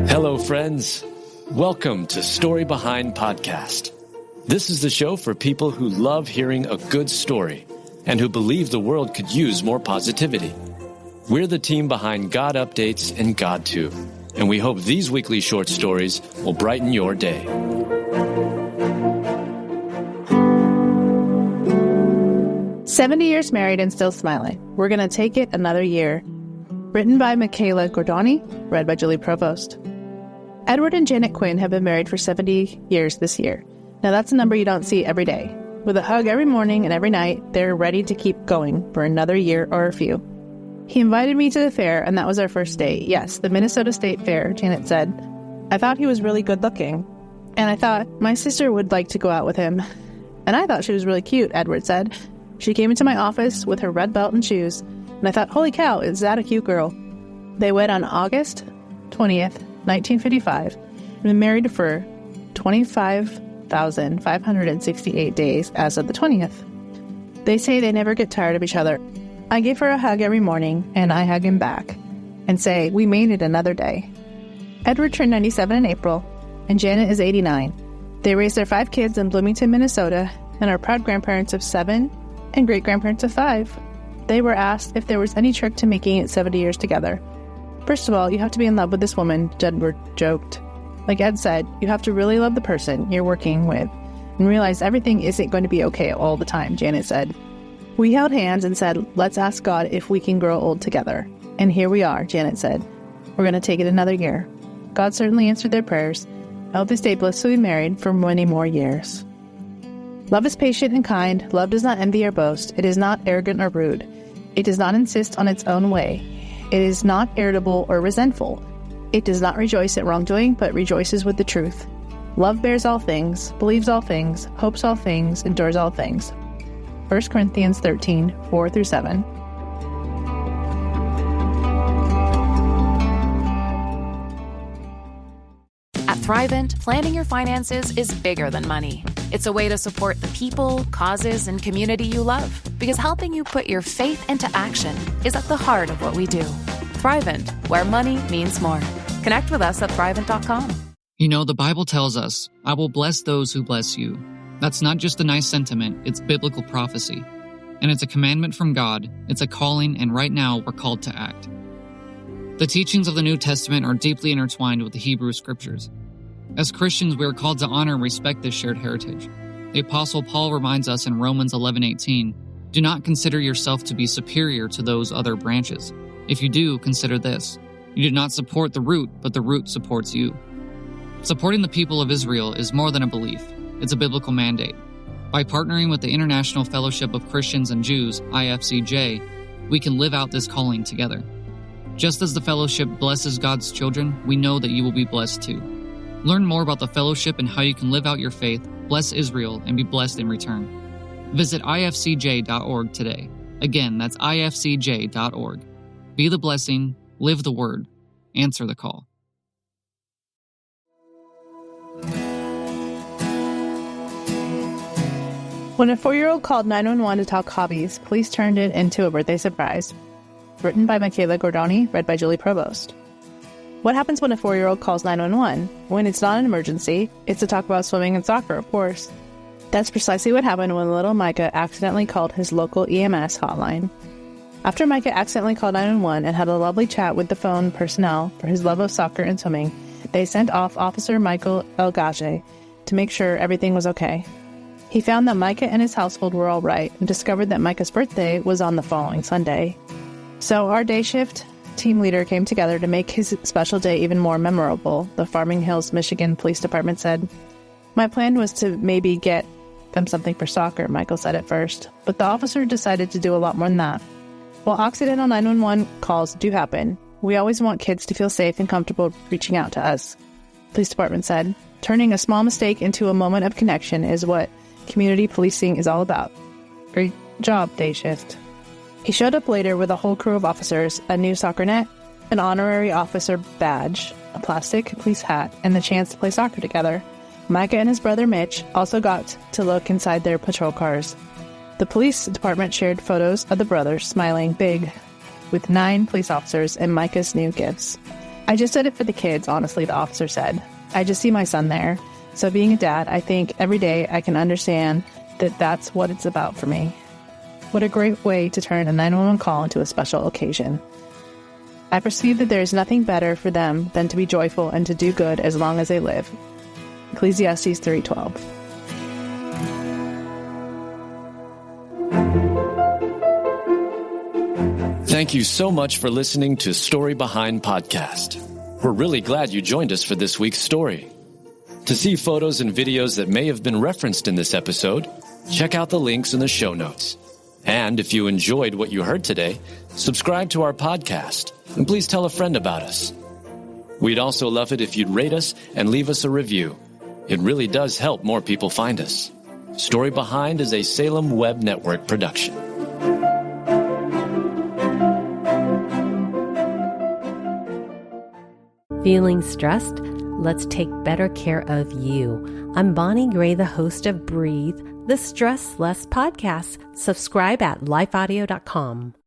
Hello, friends. Welcome to Story Behind Podcast. This is the show for people who love hearing a good story and who believe the world could use more positivity. We're the team behind GodUpdates and GodTube, and we hope these weekly short stories will brighten your day. "70 years married and still smiling. We're gonna take it another year." Written by Michaela Gordoni, read by Julie Provost. Edward and Janet Quinn have been married for 70 years this year. Now that's a number you don't see every day. With a hug every morning and every night, they're ready to keep going for another year or a few. "He invited me to the fair, and that was our first date. Yes, the Minnesota State Fair," Janet said. "I thought he was really good looking. And I thought my sister would like to go out with him. And I thought she was really cute," Edward said. "She came into my office with her red belt and shoes, and I thought, holy cow, is that a cute girl?" They wed on August 20th, 1955, and been married for 25,568 days as of the 20th. They say they never get tired of each other. "I give her a hug every morning, and I hug him back, and say, we made it another day." Edward turned 97 in April, and Janet is 89. They raised their 5 kids in Bloomington, Minnesota, and are proud grandparents of 7 and great-grandparents of 5. They were asked if there was any trick to making it 70 years together. "First of all, you have to be in love with this woman," Edward joked. "Like Ed said, you have to really love the person you're working with and realize everything isn't going to be okay all the time," Janet said. "We held hands and said, let's ask God if we can grow old together. And here we are," Janet said. "We're going to take it another year. God certainly answered their prayers. I hope they stay blissfully married for many more years." Love is patient and kind. Love does not envy or boast. It is not arrogant or rude. It does not insist on its own way. It is not irritable or resentful. It does not rejoice at wrongdoing, but rejoices with the truth. Love bears all things, believes all things, hopes all things, endures all things. 1 Corinthians 13, 4-7. At Thrivent, planning your finances is bigger than money. It's a way to support the people, causes, and community you love. Because helping you put your faith into action is at the heart of what we do. Thrivent, where money means more. Connect with us at Thrivent.com. You know, the Bible tells us, "I will bless those who bless you." That's not just a nice sentiment, it's biblical prophecy. And it's a commandment from God, it's a calling, and right now we're called to act. The teachings of the New Testament are deeply intertwined with the Hebrew Scriptures. As Christians, we are called to honor and respect this shared heritage. The Apostle Paul reminds us in Romans 11:18, "Do not consider yourself to be superior to those other branches. If you do, consider this. You did not support the root, but the root supports you." Supporting the people of Israel is more than a belief. It's a biblical mandate. By partnering with the International Fellowship of Christians and Jews, IFCJ, we can live out this calling together. Just as the fellowship blesses God's children, we know that you will be blessed too. Learn more about the fellowship and how you can live out your faith, bless Israel, and be blessed in return. Visit ifcj.org today. Again, that's ifcj.org. Be the blessing, live the word, answer the call. When a 4-year-old called 911 to talk hobbies, police turned it into a birthday surprise. Written by Michaela Gordoni, read by Julie Provost. What happens when a 4-year-old calls 911? When it's not an emergency, it's to talk about swimming and soccer, of course. That's precisely what happened when little Micah accidentally called his local EMS hotline. After Micah accidentally called 911 and had a lovely chat with the phone personnel for his love of soccer and swimming, they sent off Officer Michael Elgage to make sure everything was okay. He found that Micah and his household were all right and discovered that Micah's birthday was on the following Sunday. So our day shift team leader came together to make his special day even more memorable, the Farming Hills, Michigan Police Department said. "My plan was to maybe get them something for soccer," Michael said at first, but the officer decided to do a lot more than that. While accidental 911 calls do happen, we always want kids to feel safe and comfortable reaching out to us, Police Department said. Turning a small mistake into a moment of connection is what community policing is all about. Great job, day shift. He showed up later with a whole crew of officers, a new soccer net, an honorary officer badge, a plastic police hat, and the chance to play soccer together. Micah and his brother Mitch also got to look inside their patrol cars. The police department shared photos of the brothers smiling big. with 9 police officers and Micah's new gifts. I just did it for the kids, honestly, the officer said. I just see my son there. So being a dad, I think every day I can understand that that's what it's about for me. What a great way to turn a 911 call into a special occasion. I perceive that there is nothing better for them than to be joyful and to do good as long as they live. Ecclesiastes 3:12. Thank you so much for listening to Story Behind Podcast. We're really glad you joined us for this week's story. To see photos and videos that may have been referenced in this episode, check out the links in the show notes. And if you enjoyed what you heard today, subscribe to our podcast, and please tell a friend about us. We'd also love it if you'd rate us and leave us a review. It really does help more people find us. Story Behind is a Salem Web Network production. Feeling stressed? Let's take better care of you. I'm Bonnie Gray, the host of Breathe, the Stress Less podcast. Subscribe at lifeaudio.com.